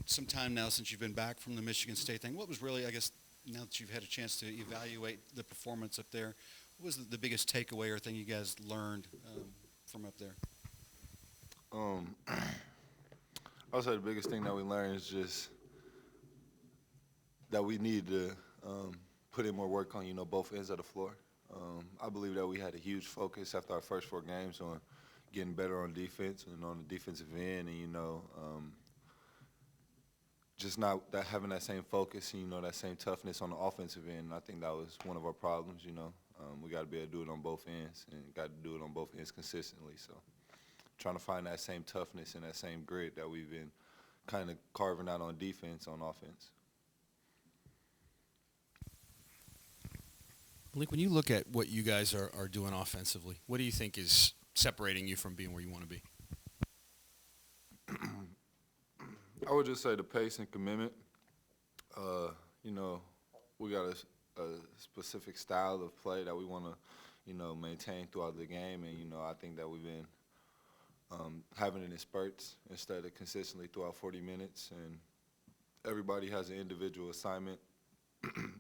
Some time now since you've been back from the Michigan State thing. What was really, I guess, now that you've had a chance to evaluate the performance up there, what was the biggest takeaway or thing you guys learned from up there? Um, I would say the biggest thing that we learned is just that we need to put in more work on, both ends of the floor. I believe that we had a huge focus after our first 4 games on getting better on defense and on the defensive end, and just not that having that same focus and that same toughness on the offensive end. And I think that was one of our problems. We got to be able to do it on both ends and got to do it on both ends consistently. So trying to find that same toughness and that same grit that we've been kind of carving out on defense on offense. Malik, when you look at what you guys are doing offensively, what do you think is separating you from being where you want to be? I would just say the pace and commitment. You know, we got a specific style of play that we want to, maintain throughout the game, and I think that we've been having it in spurts instead of consistently throughout 40 minutes. And everybody has an individual assignment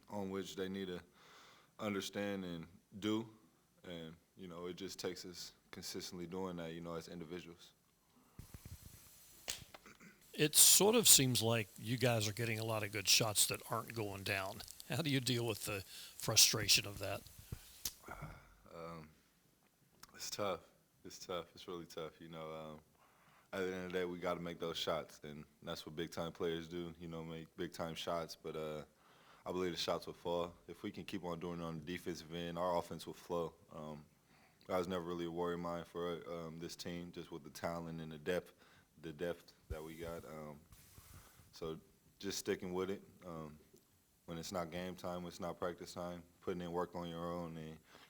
on which they need to understand and do, and it just takes us consistently doing that, as individuals. It sort of seems like you guys are getting a lot of good shots that aren't going down. How do you deal with the frustration of that? Um, it's tough. It's tough. It's really tough. At the end of the day, we got to make those shots, and that's what big time players do. Make big time shots. But I believe the shots will fall if we can keep on doing it on the defensive end. Our offense will flow. That was never really a worry of mine for this team, just with the talent and the depth that we got. So just sticking with it. When it's not game time, when it's not practice time, putting in work on your own,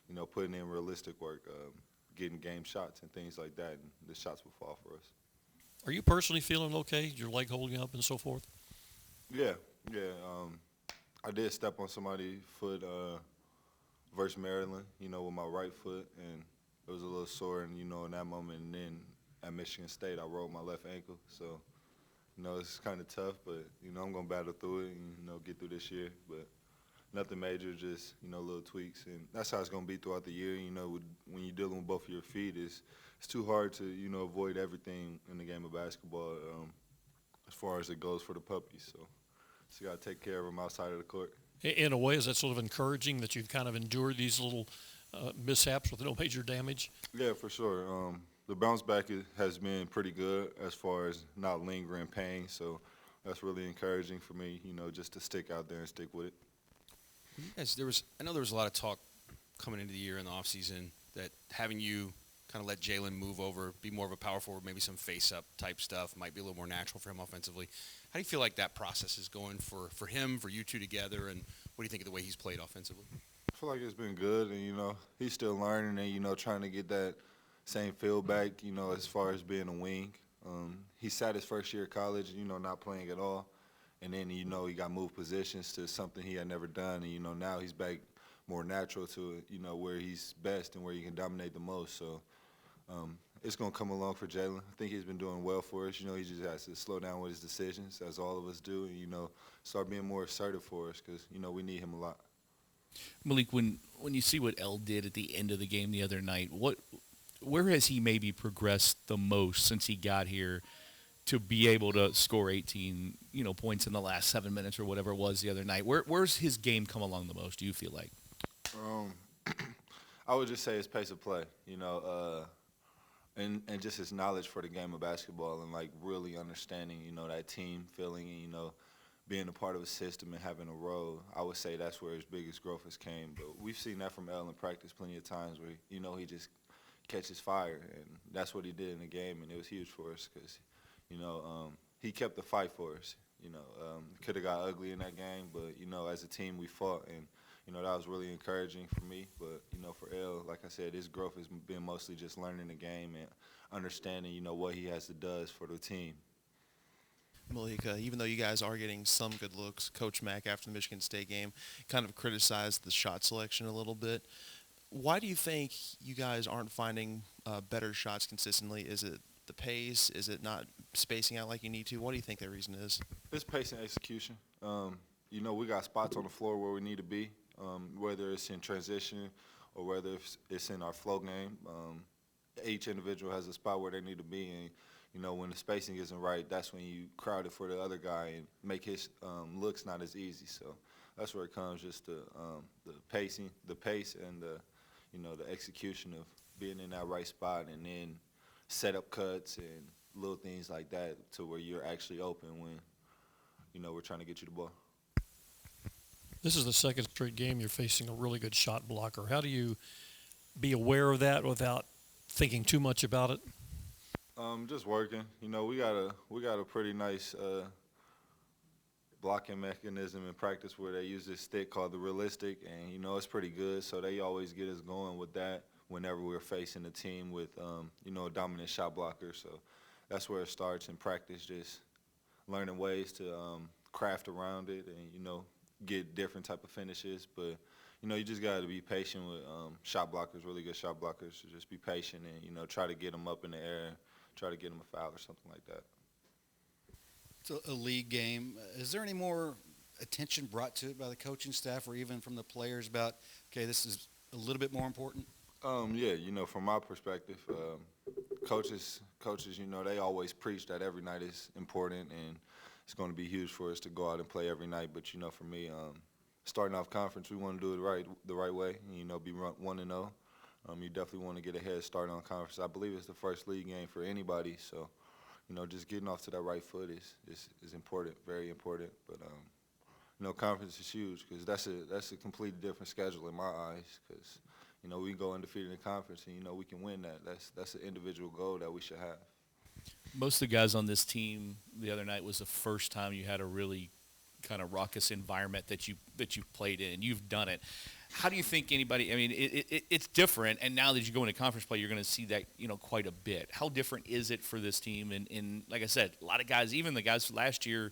and putting in realistic work, getting game shots and things like that, and the shots will fall for us. Are you personally feeling okay? Your leg holding up and so forth? Yeah, yeah. I did step on somebody's foot versus Maryland, with my right foot, and it was a little sore, and in that moment, and then at Michigan State, I rolled my left ankle, so it's kind of tough, but I'm gonna battle through it and get through this year, but nothing major, just little tweaks, and that's how it's gonna be throughout the year. When you're dealing with both of your feet, it's too hard to avoid everything in the game of basketball as far as it goes for the puppies. So you gotta take care of them outside of the court. In a way, is that sort of encouraging that you've kind of endured these little mishaps with no major damage? Yeah, for sure. The bounce back has been pretty good as far as not lingering pain, so that's really encouraging for me, just to stick out there and stick with it. Yes, I know there was a lot of talk coming into the year in the offseason that having you kind of let Jalen move over, be more of a power forward, maybe some face-up type stuff, might be a little more natural for him offensively. How do you feel like that process is going for him, for you two together, and what do you think of the way he's played offensively? I feel like it's been good, and, he's still learning and, trying to get that same feel back, as far as being a wing. He sat his first year of college, not playing at all. And then, he got moved positions to something he had never done. And, now he's back more natural to it, where he's best and where he can dominate the most. So it's going to come along for Jalen. I think he's been doing well for us. He just has to slow down with his decisions, as all of us do, and, start being more assertive for us because, we need him a lot. Malik, when you see what L did at the end of the game the other night, where has he maybe progressed the most since he got here to be able to score 18, points in the last 7 minutes or whatever it was the other night? Where's his game come along the most, do you feel like? I would just say his pace of play, and just his knowledge for the game of basketball and, like, really understanding, that team feeling and, being a part of a system and having a role. I would say that's where his biggest growth has came. But we've seen that from L in practice plenty of times where, he just catches fire, and that's what he did in the game, and it was huge for us because, he kept the fight for us. Could have got ugly in that game, but as a team we fought, and that was really encouraging for me. But for L, like I said, his growth has been mostly just learning the game and understanding what he has to does for the team. Malik, even though you guys are getting some good looks, Coach Mack after the Michigan State game kind of criticized the shot selection a little bit. Why do you think you guys aren't finding better shots consistently? Is it the pace? Is it not spacing out like you need to? What do you think the reason is? It's pace and execution. You know, we got spots on the floor where we need to be, whether it's in transition or whether it's in our flow game. Each individual has a spot where they need to be, and you know, when the spacing isn't right, that's when you crowd it for the other guy and make his looks not as easy. So that's where it comes, just the pacing, the pace, and the execution of being in that right spot, and then set up cuts and little things like that to where you're actually open when, you know, we're trying to get you the ball. This is the second straight game you're facing a really good shot blocker. How do you be aware of that without thinking too much about it? Just working. You know, we got a pretty nice blocking mechanism in practice where they use this stick called the realistic, and you know, it's pretty good. So they always get us going with that whenever we're facing a team with you know, a dominant shot blocker. So that's where it starts in practice, just learning ways to craft around it and, you know, get different type of finishes. But you know, you just got to be patient with shot blockers, really good shot blockers. So just be patient and, you know, try to get them up in the air, try to get them a foul or something like that. It's a league game. Is there any more attention brought to it by the coaching staff or even from the players about, okay, this is a little bit more important? Yeah, you know, from my perspective, coaches, you know, they always preach that every night is important and it's going to be huge for us to go out and play every night. But, you know, for me, starting off conference, we want to do it the right way, and, you know, be 1-0. You definitely want to get a head start on conference. I believe it's the first league game for anybody, so, you know, just getting off to that right foot is important, very important. But, you know, conference is huge because that's a completely different schedule in my eyes because, you know, we go undefeated in conference and, you know, we can win that. That's an individual goal that we should have. Most of the guys on this team the other night was the first time you had a really kind of raucous environment that you played in. You've done it. How do you think anybody? I mean, it's different, and now that you go into conference play, you're going to see that, you know, quite a bit. How different is it for this team? And like I said, a lot of guys, even the guys last year.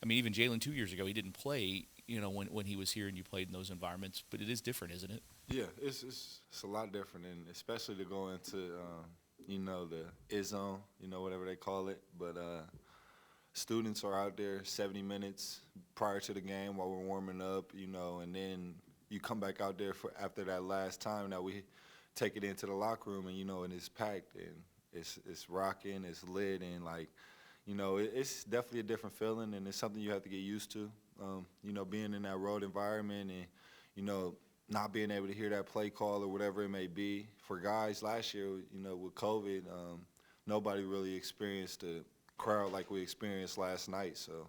I mean, even Jalen 2 years ago, he didn't play, you know, when he was here and you played in those environments. But it is different, isn't it? Yeah, it's a lot different, and especially to go into you know, the I-zone, you know, whatever they call it. But students are out there 70 minutes prior to the game while we're warming up, you know, and then you come back out there for after that last time that we take it into the locker room, and, you know, and it's packed and it's rocking, it's lit, and, like, you know, it's definitely a different feeling, and it's something you have to get used to. You know, being in that road environment and, you know, not being able to hear that play call or whatever it may be. For guys last year, you know, with COVID, nobody really experienced a crowd like we experienced last night. So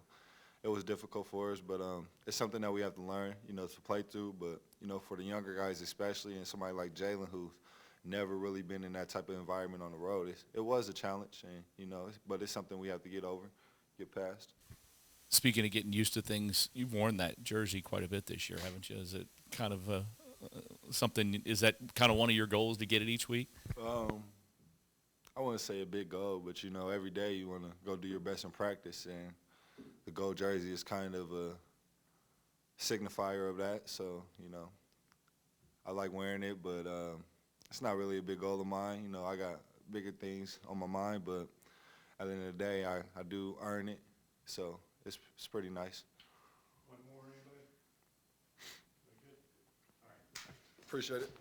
it was difficult for us, but it's something that we have to learn, you know, to play through. But, you know, for the younger guys especially, and somebody like Jalen who's never really been in that type of environment on the road, it was a challenge, and, you know, but it's something we have to get over, get past. Speaking of getting used to things, you've worn that jersey quite a bit this year, haven't you? Is it kind of something? Is that kind of one of your goals to get it each week? I wouldn't say a big goal, but, you know, every day you want to go do your best in practice, and the gold jersey is kind of a signifier of that. So, you know, I like wearing it, but it's not really a big goal of mine. You know, I got bigger things on my mind, but at the end of the day, I do earn it. So it's pretty nice. One more, anybody? We good? All right. Appreciate it.